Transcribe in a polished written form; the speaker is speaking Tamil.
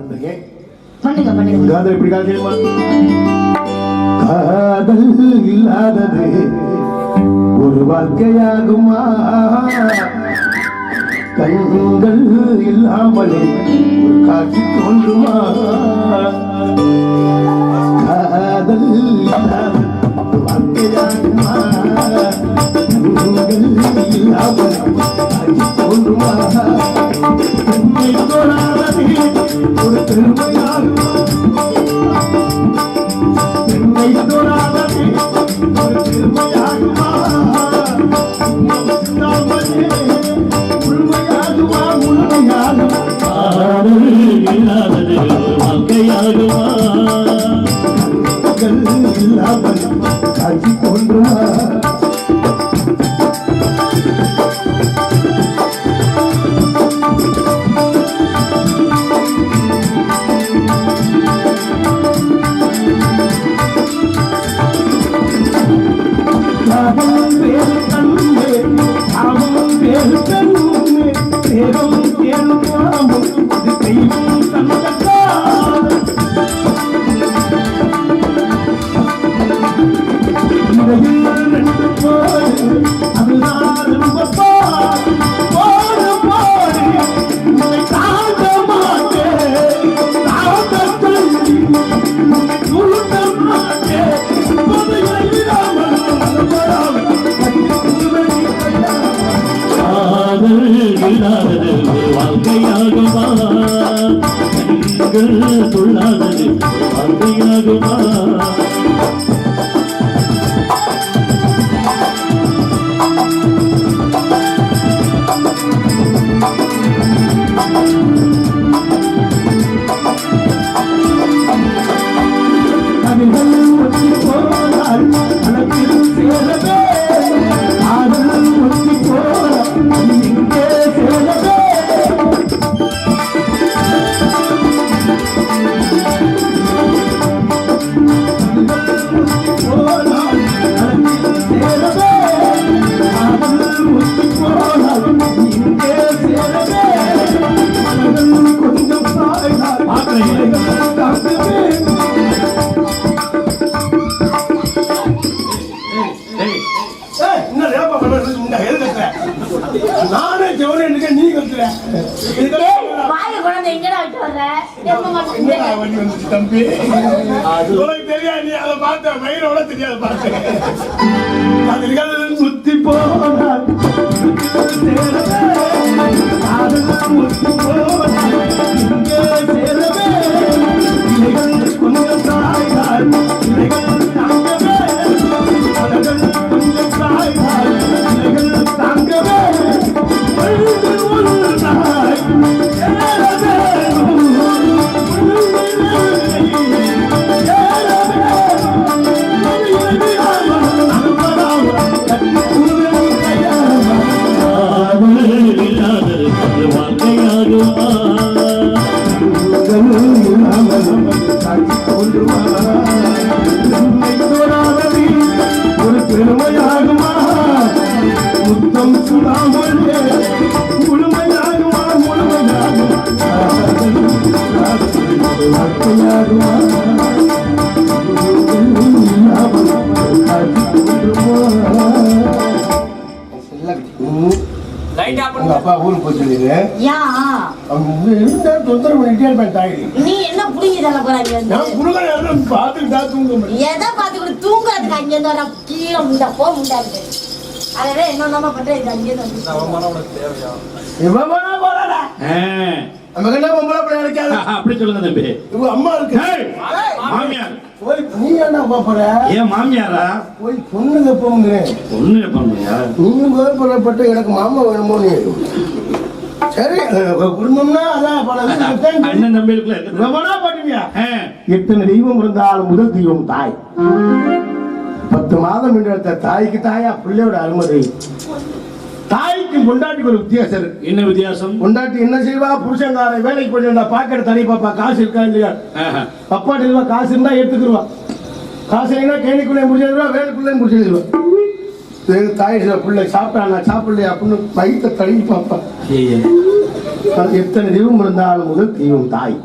காதல் எப்படி காதல் காதல் இல்லாதது ஒரு வாழ்க்கையாகுமா கண்கள் இல்லாமலே ஒரு காட்சி தோன்றுமா காதல் இல்லாத வாழ்க்கையாகுமா கண்கள் இல்லாமலே காட்சி தோன்றுமா என்னை தோழாதே ஒரு பெருமையாகுமா என்னை தோழாதே ஒரு பெருமையாகுமா காட்சி தோன்றுமா வாழ்க்கையாகுமா கண்கள் துள்ளாதது வாழ்க்கையாகுமா நானே ஜோனே நீ கத்துற தம்பி உனக்கு தெரியாது நீ அதை பார்த்த மயிரோட தெரியாது பார்த்த சுத்தி போன கொஞ்சம் தாய்கள் தாங்கவே கொஞ்சம் தாய்கள் தாங்கவே ஒரு பெருமையாகுமா முத்தம் சுடாமலே முழுமையாகுமா வாழ்க்கையாகுமா அப்பா ஊருக்கு போய் சொல்லிடு தொந்தரவு பண்ணிட்டே இருப்பேன் தாய் நீ என்ன புடிங்கி போறாங்க நான் புடுங்க பாத்துக்கிட்டா தூங்க முடியும் எதை பாத்துக்கிட்டு தூங்காதுக்கு அங்கே இருந்து கீழே முண்டா போக முடியாது அதவே என்ன பண்றேன் அங்கே அப்படி சொல்லுங்க தம்பி அம்மா இருக்கு மாமியார் நீ என்ன போற ஏன் மாமியாரா போய் பொண்ணுங்க போங்கிறேன் பொண்ணு பண்ணுறியா நீங்க புறப்பட்டு எனக்கு மாமா வேணுமோ நீ சரி குடும்பம்னா அதான் பல அண்ணன் தம்பிகளுக்குள்ள பண்ணுவியா எத்தனை தெய்வம் இருந்தாலும் முதல் தெய்வம் தாய் 10 மாதம் எடுத்த தாய்க்கு தாயா பிள்ளையோட அனுமதி தாய்க்கு பொண்டாட்டிக்கு ஒரு வித்தியாசம் இருக்கு என்ன வித்தியாசம் பொண்டாட்டி என்ன செய்வா புருஷங்கார வேலைக்கு போய் பாக்கெட் தனி பாப்பா காசு இருக்கா இல்லையா அப்பாட்டி ரூபா காசு இருந்தா எடுத்துக்கிடுவா காசு இல்லைன்னா கேணிக்குள்ளே முடிச்சிருவா வேலைக்குள்ளே முடிச்சிருவா தாய் பிள்ளை சாப்பிட்டா சாப்பிடலையா அப்படின்னு வயிற்ற தள்ளி பாப்பா எத்தனை தெய்வம் இருந்தாலும் முதல் தெய்வம் தாய்